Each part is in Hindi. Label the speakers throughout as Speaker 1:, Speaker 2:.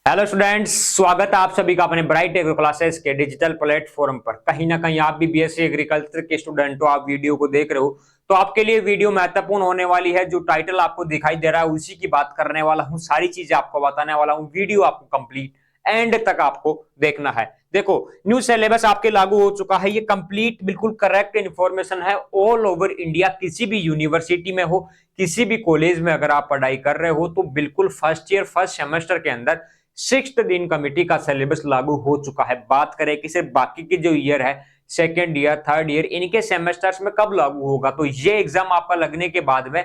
Speaker 1: हेलो स्टूडेंट्स, स्वागत है आप सभी का अपने ब्राइट एग्रो क्लासेस के डिजिटल प्लेटफॉर्म पर। कहीं ना कहीं आप भी बीएससी एग्रीकल्चर के स्टूडेंट हो, आप वीडियो को देख रहे हो तो आपके लिए वीडियो महत्वपूर्ण होने वाली है। जो टाइटल आपको दिखाई दे रहा है उसी की बात करने वाला हूं, सारी चीजें आपको बताने वाला हूं। वीडियो आपको कंप्लीट एंड तक आपको देखना है। देखो, न्यू सिलेबस आपके लागू हो चुका है। ये कंप्लीट बिल्कुल करेक्ट इन्फॉर्मेशन है। ऑल ओवर इंडिया किसी भी यूनिवर्सिटी में हो, किसी भी कॉलेज में अगर आप पढ़ाई कर रहे हो तो बिल्कुल फर्स्ट ईयर फर्स्ट सेमेस्टर के अंदर सिक्स्थ दिन कमेटी का सिलेबस लागू हो चुका है। बात करें कि सिर्फ बाकी की जो ईयर है, सेकेंड ईयर थर्ड ईयर, इनके सेमेस्टर्स में कब लागू होगा, तो ये एग्जाम आपका लगने के बाद में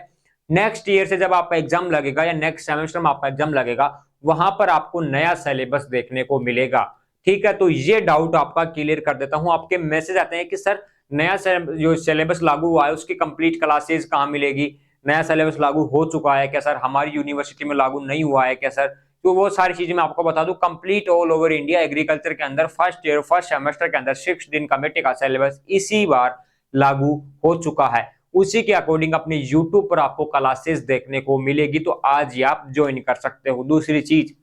Speaker 1: नेक्स्ट ईयर से जब आपका एग्जाम लगेगा या नेक्स्ट सेमेस्टर में आपका एग्जाम लगेगा, वहां पर आपको नया सिलेबस देखने को मिलेगा। ठीक है, तो ये डाउट आपका क्लियर कर देता हूं। आपके मैसेज आते हैं कि सर नया जो सिलेबस लागू हुआ है उसकी कंप्लीट क्लासेस कहाँ मिलेगी, नया सिलेबस लागू हो चुका है क्या सर, हमारी यूनिवर्सिटी में लागू नहीं हुआ है क्या सर। तो वो सारी चीजें मैं आपको बता दूं। Complete all over India agriculture के अंदर फर्स्ट ईयर फर्स्ट सेमेस्टर के अंदर 6 दिन कमेटी का सिलेबस इसी बार लागू हो चुका है। उसी के अकॉर्डिंग अपने यूट्यूब पर आपको क्लासेस देखने को मिलेगी, तो आज ही आप ज्वाइन कर सकते हो। दूसरी चीज,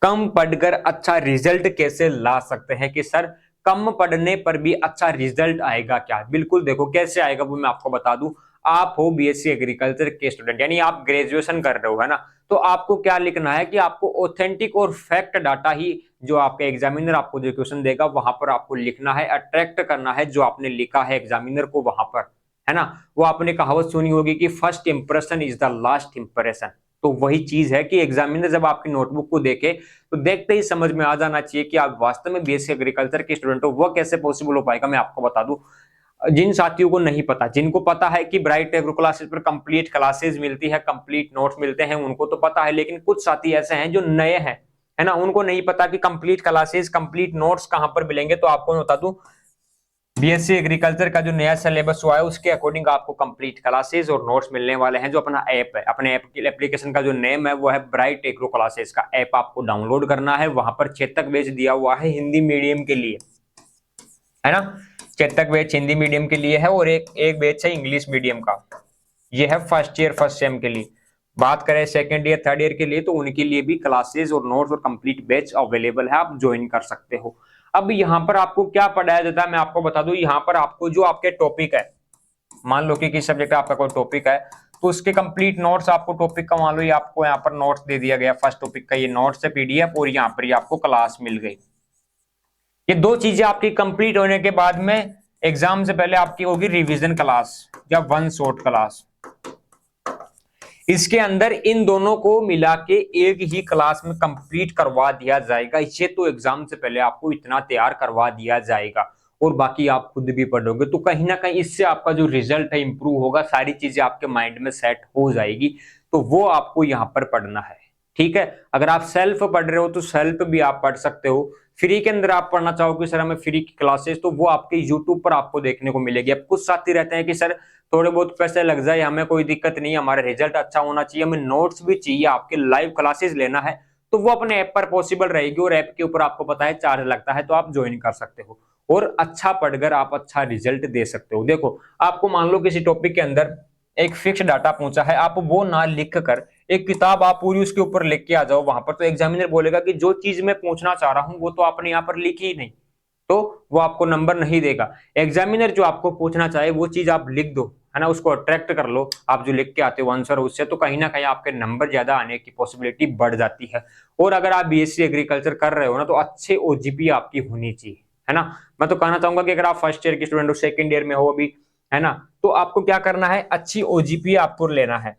Speaker 1: कम पढ़कर अच्छा रिजल्ट कैसे ला सकते हैं कि सर कम पढ़ने पर भी अच्छा रिजल्ट आएगा क्या। बिल्कुल देखो कैसे आएगा वो मैं आपको बता दूं। आप हो बीएससी एग्रीकल्चर के स्टूडेंट, यानी आप ग्रेजुएशन कर रहे हो, है ना। तो आपको क्या लिखना है कि आपको ऑथेंटिक और फैक्ट डाटा ही जो आपका एग्जामिनर आपको जो क्वेश्चन देगा वहां पर आपको लिखना है, अट्रैक्ट करना है जो आपने लिखा है एग्जामिनर को वहां पर, है ना। वो आपने कहावत सुनी होगी कि first impression is the last impression. तो वही चीज है कि एग्जामिनर जब आपकी नोटबुक को देखे तो देखते ही समझ में आ जाना चाहिए कि आप वास्तव में बीएससी एग्रीकल्चर के स्टूडेंट हो। वो कैसे पॉसिबल हो पाएगा मैं आपको बता दूं। जिन साथियों को नहीं पता, जिनको पता है कि ब्राइट एग्रो क्लासेस पर कंप्लीट क्लासेस मिलती है, कंप्लीट नोट्स मिलते हैं, उनको तो पता है। लेकिन कुछ साथी ऐसे हैं जो नए हैं, है ना, उनको नहीं पता कि कंप्लीट क्लासेस कंप्लीट नोट्स कहां पर मिलेंगे। तो आपको मैं बता दूं, बीएससी एग्रीकल्चर का जो नया सिलेबस हुआ है उसके अकॉर्डिंग आपको कंप्लीट क्लासेस और नोट्स मिलने वाले हैं। जो अपना ऐप है, अपने ऐप की एप्लीकेशन का जो नेम है वो है ब्राइट एग्रो क्लासेस। का ऐप आपको डाउनलोड करना है। वहां पर चेतक बैच दिया हुआ है हिंदी मीडियम के लिए, है ना। चेतक बैच हिंदी मीडियम के लिए है और एक एक बैच है इंग्लिश मीडियम का। ये है फर्स्ट ईयर फर्स्ट सेम के लिए। बात करें सेकंड ईयर थर्ड ईयर के लिए तो उनके लिए भी क्लासेस और नोट्स और कंप्लीट बैच अवेलेबल है, आप ज्वाइन कर सकते हो। अब यहाँ पर आपको क्या पढ़ाया जाता है मैं आपको बता दूं। यहाँ पर आपको जो आपके टॉपिक है, मान लो कि किस सब्जेक्ट का आपका कोई टॉपिक है तो उसके कंप्लीट नोट्स आपको टॉपिक का मान लो ये आपको यहाँ पर नोट्स दे दिया गया, फर्स्ट टॉपिक का ये नोट्स है पीडीएफ, और यहाँ पर ये आपको क्लास मिल गई। ये दो चीजें आपकी कंप्लीट होने के बाद में एग्जाम से पहले आपकी होगी रिवीजन क्लास या वन शॉट क्लास। इसके अंदर इन दोनों को मिला के एक ही क्लास में कंप्लीट करवा दिया जाएगा। इसे तो एग्जाम से पहले आपको इतना तैयार करवा दिया जाएगा और बाकी आप खुद भी पढ़ोगे तो कहीं ना कहीं इससे आपका जो रिजल्ट है इंप्रूव होगा, सारी चीजें आपके माइंड में सेट हो जाएगी। तो वो आपको यहाँ पर पढ़ना है। ठीक है, अगर आप सेल्फ पढ़ रहे हो तो सेल्फ भी आप पढ़ सकते हो। फ्री के अंदर आप पढ़ना चाहोगे सर हमें फ्री की क्लासेस, तो वो आपके यूट्यूब पर आपको देखने को मिलेगी। अब कुछ साथी रहते हैं कि सर थोड़े बहुत पैसे लग जाए, हमें कोई दिक्कत नहीं, हमारा रिजल्ट अच्छा होना चाहिए, हमें नोट्स भी चाहिए, आपके लाइव क्लासेस लेना है, तो वो अपने ऐप पर पॉसिबल रहेगी। और ऐप के ऊपर आपको पता है चार्ज लगता है, तो आप ज्वाइन कर सकते हो और अच्छा पढ़कर आप अच्छा रिजल्ट दे सकते हो। देखो, आपको मान लो किसी टॉपिक के अंदर एक फिक्स डाटा पूछा है, आप वो ना लिख कर एक किताब आप पूरी उसके ऊपर लिख के आ जाओ वहां पर, तो एग्जामिनर बोलेगा कि जो चीज मैं पूछना चाह रहा हूं वो तो आपने यहाँ पर लिखी ही नहीं, तो वो आपको नंबर नहीं देगा। एग्जामिनर जो आपको पूछना चाहे वो चीज आप लिख दो, है ना, उसको अट्रैक्ट कर लो, आप जो लिख के आते हो आंसर उससे, तो कहीं ना कहीं आपके नंबर ज्यादा आने की पॉसिबिलिटी बढ़ जाती है। और अगर आप बीएससी एग्रीकल्चर कर रहे हो ना तो अच्छे ओजीपी आपकी होनी चाहिए, है ना। मैं तो कहना चाहूंगा कि अगर आप फर्स्ट ईयर के स्टूडेंट हो, सेकंड ईयर में हो अभी, है ना, तो आपको क्या करना है, अच्छी ओजीपी आपको लेना है।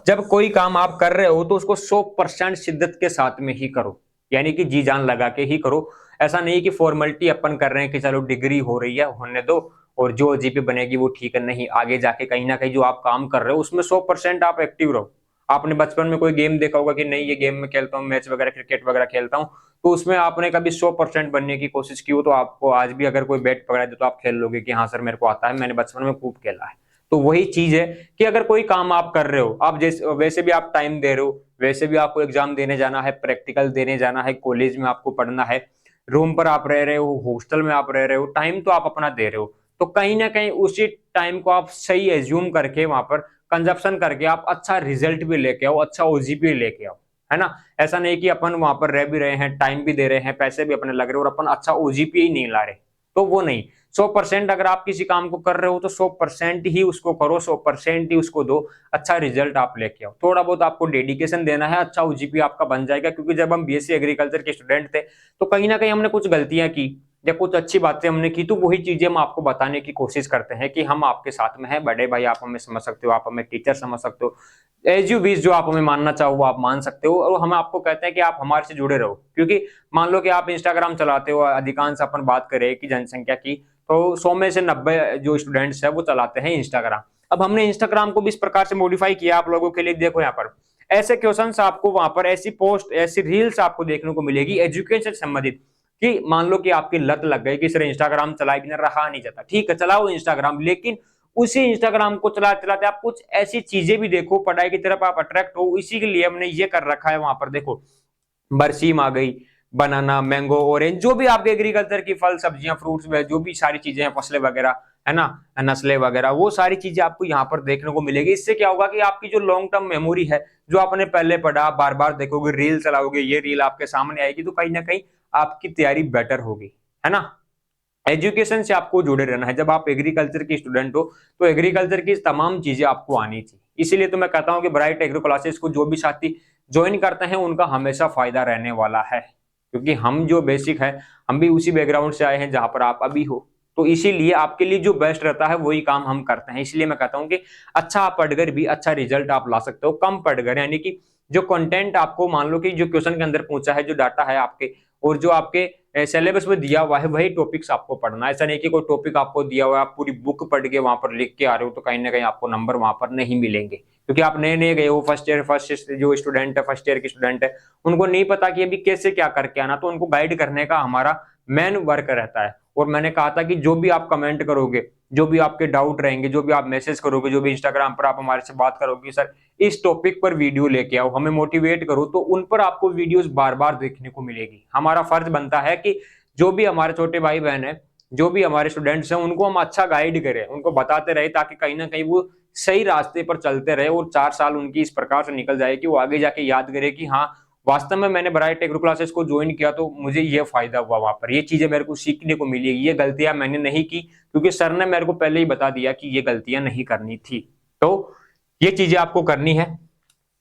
Speaker 1: जब कोई काम आप कर रहे हो तो उसको 100% शिद्दत के साथ में ही करो, यानी कि जी जान लगा के ही करो। ऐसा नहीं कि फॉर्मेलिटी अपन कर रहे हैं कि चलो डिग्री हो रही है होने दो और जो जीपी बनेगी वो ठीक है, नहीं, आगे जाके कहीं ना कहीं जो आप काम कर रहे हो उसमें 100% आप एक्टिव रहो। आपने बचपन में कोई गेम देखा होगा कि नहीं ये गेम में खेलता हूँ, मैच वगैरह क्रिकेट वगैरह खेलता हूँ, तो उसमें आपने कभी 100% बनने की कोशिश की हो तो आपको आज भी अगर कोई बैट पकड़ा दे तो आप खेल लोगे कि हाँ सर मेरे को आता है, मैंने बचपन में खूब खेला है। तो वही चीज है कि अगर कोई काम आप कर रहे हो, आप जैसे वैसे भी आप टाइम दे रहे हो, वैसे भी आपको एग्जाम देने जाना है, प्रैक्टिकल देने जाना है, कॉलेज में आपको पढ़ना है, रूम पर आप रह रहे हो, हॉस्टल में आप रह रहे हो, टाइम तो आप अपना दे रहे हो, तो कहीं ना कहीं उसी टाइम को आप सही एज्यूम करके वहां पर कंजप्शन करके आप अच्छा रिजल्ट भी लेके आओ, अच्छा ओजीपी लेके आओ। है ना। ऐसा नहीं कि अपन वहां पर रह भी रहे हैं, टाइम भी दे रहे हैं, पैसे भी अपने लग रहे हैं और अपन अच्छा ओजीपी ही नहीं ला रहे, तो वो नहीं। 100% अगर आप किसी काम को कर रहे हो तो 100% ही उसको करो, 100% ही उसको दो, अच्छा रिजल्ट आप लेके आओ। थोड़ा बहुत आपको डेडिकेशन देना है, अच्छा ओजीपी आपका बन जाएगा। क्योंकि जब हम बीएससी एग्रीकल्चर के स्टूडेंट थे तो कहीं ना कहीं हमने कुछ गलतियां की या कुछ अच्छी बातें हमने की, तो वही चीजें हम आपको बताने की कोशिश करते हैं कि हम आपके साथ में हैं, बड़े भाई आप हमें समझ सकते हो, आप हमें टीचर समझ सकते हो, एज यू विश, जो आप हमें मानना चाहो वो आप मान सकते हो। और हम आपको कहते हैं कि आप हमारे से जुड़े रहो, क्योंकि मान लो कि आप इंस्टाग्राम चलाते हो, अधिकांश अपन बात करें कि जनसंख्या की, तो 100 में से 90 जो स्टूडेंट्स है वो चलाते हैं इंस्टाग्राम। अब हमने इंस्टाग्राम को भी इस प्रकार से मॉडिफाई किया आप लोगों के लिए। देखो यहाँ पर ऐसे क्वेश्चंस आपको, वहां पर ऐसी पोस्ट, ऐसी रील्स आपको देखने को मिलेगी एजुकेशन से संबंधित, कि मान लो कि आपकी लत लग गई कि सर इंस्टाग्राम चलाए बिना रहा नहीं जाता, ठीक है चलाओ इंस्टाग्राम, लेकिन उसी इंस्टाग्राम को चलाते चलाते आप कुछ ऐसी चीजें भी देखो, पढ़ाई की तरफ आप अट्रैक्ट हो। इसी के लिए हमने ये कर रखा है। वहां पर देखो बरसीम आ गई, बनाना, मैंगो, ऑरेंज, जो भी आपके एग्रीकल्चर की फल सब्जियां, फ्रूट्स में जो भी सारी चीजें हैं, फसलें वगैरह, है ना, नस्लें वगैरह, वो सारी चीजें आपको यहाँ पर देखने को मिलेगी। इससे क्या होगा कि आपकी जो लॉन्ग टर्म मेमोरी है, जो आपने पहले पढ़ा, बार बार देखोगे, रील चलाओगे, ये रील आपके सामने आएगी, तो कहीं ना कहीं आपकी तैयारी बेटर होगी, है ना। एजुकेशन से आपको जुड़े रहना है। जब आप एग्रीकल्चर की स्टूडेंट हो तो एग्रीकल्चर की तमाम चीजें आपको आनी थी। इसीलिए तो मैं कहता हूं कि ब्राइट एग्रो क्लासेस को जो भी साथी ज्वाइन करते हैं उनका हमेशा फायदा रहने वाला है। क्योंकि हम जो बेसिक है, हम भी उसी बैकग्राउंड से आए हैं जहां पर आप अभी हो, तो इसीलिए आपके लिए जो बेस्ट रहता है वही काम हम करते हैं। इसलिए मैं कहता हूं कि अच्छा आप पढ़कर भी अच्छा रिजल्ट आप ला सकते हो, कम पढ़कर, यानी कि जो कंटेंट आपको, मान लो कि जो क्वेश्चन के अंदर पूछा है, जो डाटा है आपके, और जो आपके सिलेबस में दिया हुआ है, वही टॉपिक्स आपको पढ़ना है। ऐसा नहीं कि कोई टॉपिक आपको दिया हुआ है, आप पूरी बुक पढ़ के वहां पर लिख के आ रहे हो, तो कहीं ना कहीं आपको नंबर वहां पर नहीं मिलेंगे। क्योंकि आप नए नए गए हो, फर्स्ट जो स्टूडेंट है, फर्स्ट ईयर के स्टूडेंट है, उनको नहीं पता कि अभी कैसे क्या करके आना, तो उनको गाइड करने का हमारा मेन वर्क रहता है। और मैंने कहा था कि जो भी आप कमेंट करोगे, जो भी आपके डाउट रहेंगे, जो भी आप मैसेज करोगे, जो भी इंस्टाग्राम पर आप हमारे से बात करोगे, सर इस टॉपिक पर वीडियो लेके आओ, हमें मोटिवेट करो, तो उन पर आपको वीडियोस बार बार देखने को मिलेगी। हमारा फर्ज बनता है कि जो भी हमारे छोटे भाई बहन है, जो भी हमारे स्टूडेंट्स हैं, उनको हम अच्छा गाइड करें, उनको बताते रहे, ताकि कहीं ना कहीं वो सही रास्ते पर चलते रहे और 4 साल उनकी इस प्रकार से निकल जाए कि वो आगे जाके याद करे कि हाँ, वास्तव में मैंने ब्राइट एग्रो क्लासेस को ज्वाइन किया तो मुझे ये फायदा हुआ, वहां पर ये चीजें मेरे को सीखने को मिली, ये गलतियां मैंने नहीं की, क्योंकि सर ने मेरे को पहले ही बता दिया कि ये गलतियां नहीं करनी थी। तो ये चीजें आपको करनी है।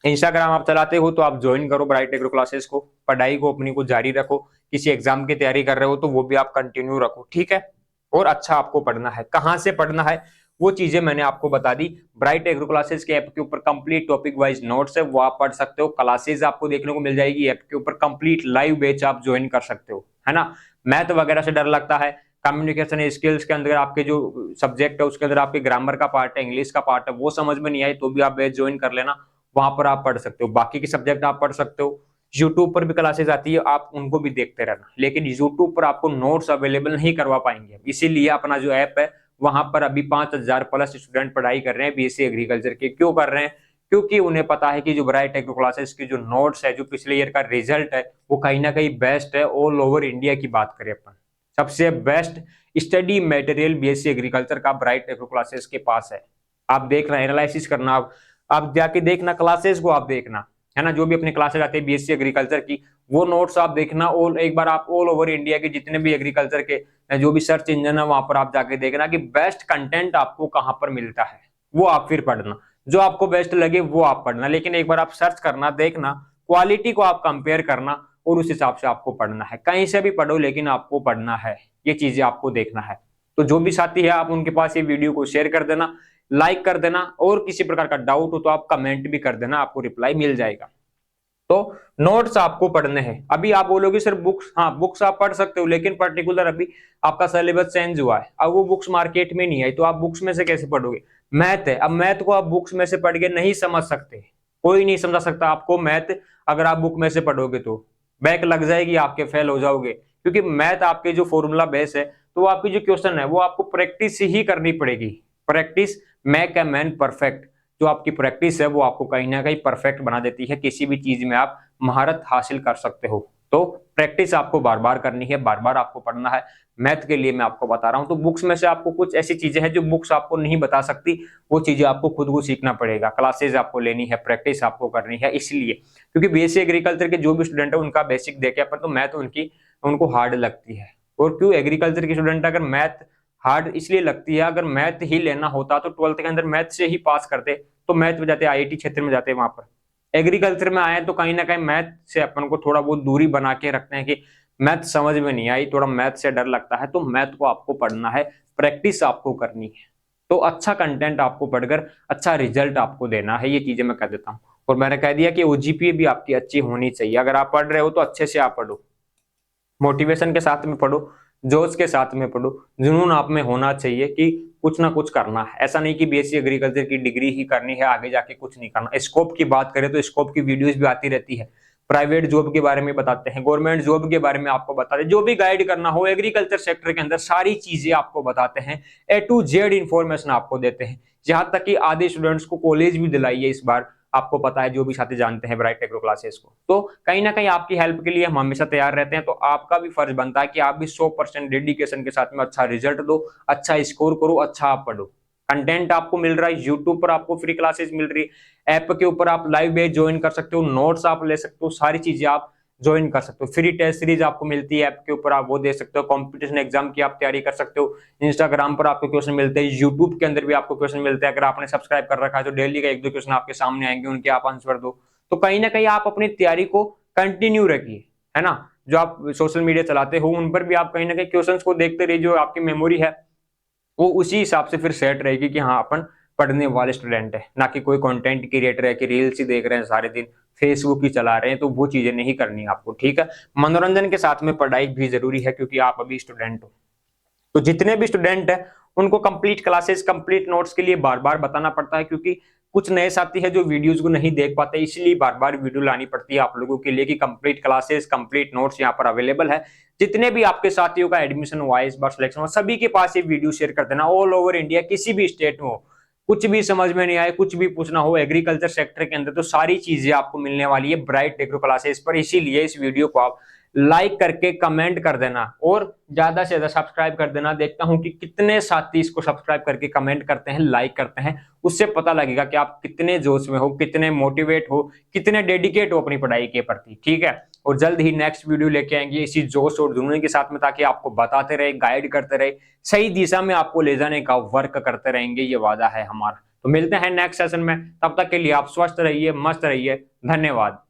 Speaker 1: इंस्टाग्राम आप चलाते हो तो आप ज्वाइन करो ब्राइट एग्रो क्लासेस को, पढ़ाई को अपनी को जारी रखो, किसी एग्जाम की तैयारी कर रहे हो तो वो भी आप कंटिन्यू रखो, ठीक है। और अच्छा आपको पढ़ना है, कहां से पढ़ना है वो चीजें मैंने आपको बता दी। ब्राइट एग्रो क्लासेस के ऐप के ऊपर कंप्लीट टॉपिक वाइज नोट्स है, वो आप पढ़ सकते हो। क्लासेस आपको देखने को मिल जाएगी ऐप के ऊपर, कंप्लीट लाइव बैच आप ज्वाइन कर सकते हो, है ना। मैथ वगैरह से डर लगता है, कम्युनिकेशन स्किल्स के अंदर आपके जो सब्जेक्ट है उसके अंदर आपके ग्रामर का पार्ट है, इंग्लिश का पार्ट है, वो समझ में नहीं आए तो भी आप बैच ज्वाइन कर लेना, वहां पर आप पढ़ सकते हो। बाकी के सब्जेक्ट आप पढ़ सकते हो। यूट्यूब पर भी क्लासेस आती है, आप उनको भी देखते रहना, लेकिन यूट्यूब पर आपको नोट्स अवेलेबल नहीं करवा पाएंगे। इसीलिए अपना जो ऐप है वहां पर अभी 5000 प्लस स्टूडेंट पढ़ाई कर रहे हैं बीएससी एग्रीकल्चर के। क्यों कर रहे हैं? क्योंकि उन्हें पता है कि जो ब्राइट एग्रो क्लासेस की जो नोट्स है, जो पिछले ईयर का रिजल्ट है, वो कहीं ना कहीं बेस्ट है। ऑल ओवर इंडिया की बात करें अपन, सबसे best study material BSc agriculture का ब्राइट एग्रो क्लासेस के पास है। आप देखना, एनालिसिस करना, आप जाके देखना, क्लासेस को आप देखना, है ना। जो भी अपनी क्लासेस आती है बीएससी एग्रीकल्चर की, वो नोट्स आप देखना। और एक बार आप ऑल ओवर इंडिया के जितने भी एग्रीकल्चर के जो भी सर्च इंजन है वहां पर आप जाके देखना कि बेस्ट कंटेंट आपको कहां पर मिलता है, वो आप फिर पढ़ना। जो आपको बेस्ट लगे वो आप पढ़ना, लेकिन एक बार आप सर्च करना, देखना, क्वालिटी को आप कंपेयर करना और उस हिसाब से आपको पढ़ना है। कहीं से भी पढ़ो लेकिन आपको पढ़ना है, ये चीजें आपको देखना है। तो जो भी साथी है आप उनके पास ये वीडियो को शेयर कर देना, लाइक कर देना, और किसी प्रकार का डाउट हो तो आप कमेंट भी कर देना, आपको रिप्लाई मिल जाएगा। तो नोट्स आपको पढ़ने हैं। अभी आप बोलोगे सर बुक्स, हाँ बुक्स आप पढ़ सकते हो, लेकिन पर्टिकुलर अभी आपका सिलेबस चेंज हुआ है, अब वो बुक्स मार्केट में नहीं आई, तो आप बुक्स में से कैसे पढ़ोगे? मैथ है, अब मैथ को आप बुक्स में से पढ़ के नहीं समझ सकते, कोई नहीं समझा सकता आपको मैथ। अगर आप बुक में से पढ़ोगे तो बैक लग जाएगी, आपके फेल हो जाओगे। क्योंकि मैथ आपके जो फॉर्मूला बेस है, तो आपकी जो क्वेश्चन है वो आपको प्रैक्टिस ही करनी पड़ेगी। Practice make a man perfect. जो आपकी प्रैक्टिस है वो आपको कहीं ना कहीं परफेक्ट बना देती है, किसी भी चीज में आप महारत हासिल कर सकते हो। तो तो प्रैक्टिस आपको बार बार करनी है, बार बार आपको पढ़ना है। मैथ के लिए मैं आपको बता रहा हूं, तो बुक्स में से आपको कुछ ऐसी चीजें हैं जो बुक्स आपको नहीं बता सकती, वो चीजें आपको खुद को सीखना पड़ेगा, क्लासेस आपको लेनी है, प्रैक्टिस आपको करनी है। इसलिए क्योंकि बीएससी एग्रीकल्चर के जो भी स्टूडेंट है उनका बेसिक देखे अपन, तो मैथ उनको हार्ड लगती है। और क्यों एग्रीकल्चर के स्टूडेंट अगर मैथ हार्ड इसलिए लगती है, अगर मैथ ही लेना होता तो 12th के अंदर मैथ से ही पास करते, तो मैथ में जाते, आईआईटी क्षेत्र में जाते, वहां पर एग्रीकल्चर में आए तो कहीं ना कहीं मैथ से अपन को थोड़ा बहुत दूरी बना के रखते हैं कि मैथ समझ में नहीं आई, थोड़ा मैथ से डर लगता है। तो मैथ को आपको पढ़ना है, प्रैक्टिस आपको करनी है, तो अच्छा कंटेंट आपको पढ़कर अच्छा रिजल्ट आपको देना है। ये चीजें मैं कह देता हूँ। और मैंने कह दिया कि ओजीपीए भी आपकी अच्छी होनी चाहिए। अगर आप पढ़ रहे हो तो अच्छे से आप पढ़ो, मोटिवेशन के साथ में पढ़ो, जोश के साथ में पढ़ो, जुनून आप में होना चाहिए कि कुछ ना कुछ करना है। ऐसा नहीं कि बीएससी एग्रीकल्चर की डिग्री ही करनी है, आगे जाके कुछ नहीं करना। स्कोप की बात करें तो स्कोप की वीडियोस भी आती रहती है, प्राइवेट जॉब के बारे में बताते हैं, गवर्नमेंट जॉब के बारे में आपको बताते हैं, जो भी गाइड करना हो एग्रीकल्चर सेक्टर के अंदर सारी चीजें आपको बताते हैं, ए टू जेड इन्फॉर्मेशन आपको देते हैं। जहां तक कि आधे स्टूडेंट्स को कॉलेज भी दिलाई है इस बार, आपको पता है, जो भी साथी जानते हैं ब्राइट एग्रो क्लासेस को। तो कहीं ना कहीं आपकी हेल्प के लिए हम हमेशा तैयार रहते हैं। तो आपका भी फर्ज बनता है कि आप भी 100% डेडिकेशन के साथ में अच्छा रिजल्ट दो, अच्छा स्कोर करो, अच्छा आप पढ़ो। कंटेंट आपको मिल रहा है यूट्यूब पर, आपको फ्री क्लासेस मिल रही है, ऐप के ऊपर आप लाइव बैच ज्वाइन कर सकते हो, नोट्स आप ले सकते हो, सारी चीजें आप ज्वाइन कर सकते हो। फ्री टेस्ट सीरीज आपको मिलती है ऐप के ऊपर, आप वो दे सकते हो। कंपटीशन एग्जाम की आप तैयारी कर सकते हो। इंस्टाग्राम पर आपको क्वेश्चन मिलते हैं, यूट्यूब के अंदर भी आपको क्वेश्चन मिलते हैं। अगर आपने सब्सक्राइब कर रखा है तो डेली का 1-2 क्वेश्चन आपके सामने आएंगे, उनके आप आंसर दो। तो कहीं ना कहीं आप अपनी तैयारी को कंटिन्यू रखिए, है ना। जो आप सोशल मीडिया चलाते हो उन पर भी आप कहीं ना कहीं क्वेश्चंस को देखते रहिए, जो आपकी मेमोरी है वो उसी हिसाब से फिर सेट रहेगी कि हाँ अपन पढ़ने वाले स्टूडेंट है, ना कि कोई कंटेंट क्रिएटर है कि रील्स ही देख रहे हैं सारे दिन, फेसबुक ही चला रहे हैं। तो वो चीजें नहीं करनी आपको, ठीक है। मनोरंजन के साथ में पढ़ाई भी जरूरी है, क्योंकि आप अभी स्टूडेंट हो। तो जितने भी स्टूडेंट है उनको कंप्लीट क्लासेस, कंप्लीट नोट्स के लिए बार बार बताना पड़ता है, क्योंकि कुछ नए साथी है जो वीडियोस को नहीं देख पाते, इसलिए बार बार वीडियो लानी पड़ती है आप लोगों के लिए कि कंप्लीट क्लासेस, कंप्लीट नोट्स यहाँ पर अवेलेबल है। जितने भी आपके साथियों का एडमिशन हुआ है, इस बार सिलेक्शन हुआ, सभी के पास ये वीडियो शेयर कर देना। ऑल ओवर इंडिया किसी भी स्टेट में हो, कुछ भी समझ में नहीं आए, कुछ भी पूछना हो एग्रीकल्चर सेक्टर के अंदर, तो सारी चीजें आपको मिलने वाली है ब्राइट एग्रो क्लासेस पर। इसीलिए इस वीडियो को आप लाइक करके कमेंट कर देना और ज्यादा से ज्यादा सब्सक्राइब कर देना। देखता हूं कि कितने साथी इसको सब्सक्राइब करके कमेंट करते हैं, लाइक करते हैं, उससे पता लगेगा कि आप कितने जोश में हो, कितने मोटिवेट हो, कितने डेडिकेट हो अपनी पढ़ाई के प्रति, ठीक है। और जल्द ही नेक्स्ट वीडियो लेके आएंगे इसी जोश और जुनून के साथ में, ताकि आपको बताते रहे, गाइड करते रहे, सही दिशा में आपको ले जाने का वर्क करते रहेंगे, ये वादा है हमारा। तो मिलते हैं नेक्स्ट सेशन में, तब तक के लिए आप स्वस्थ रहिए, मस्त रहिए, धन्यवाद।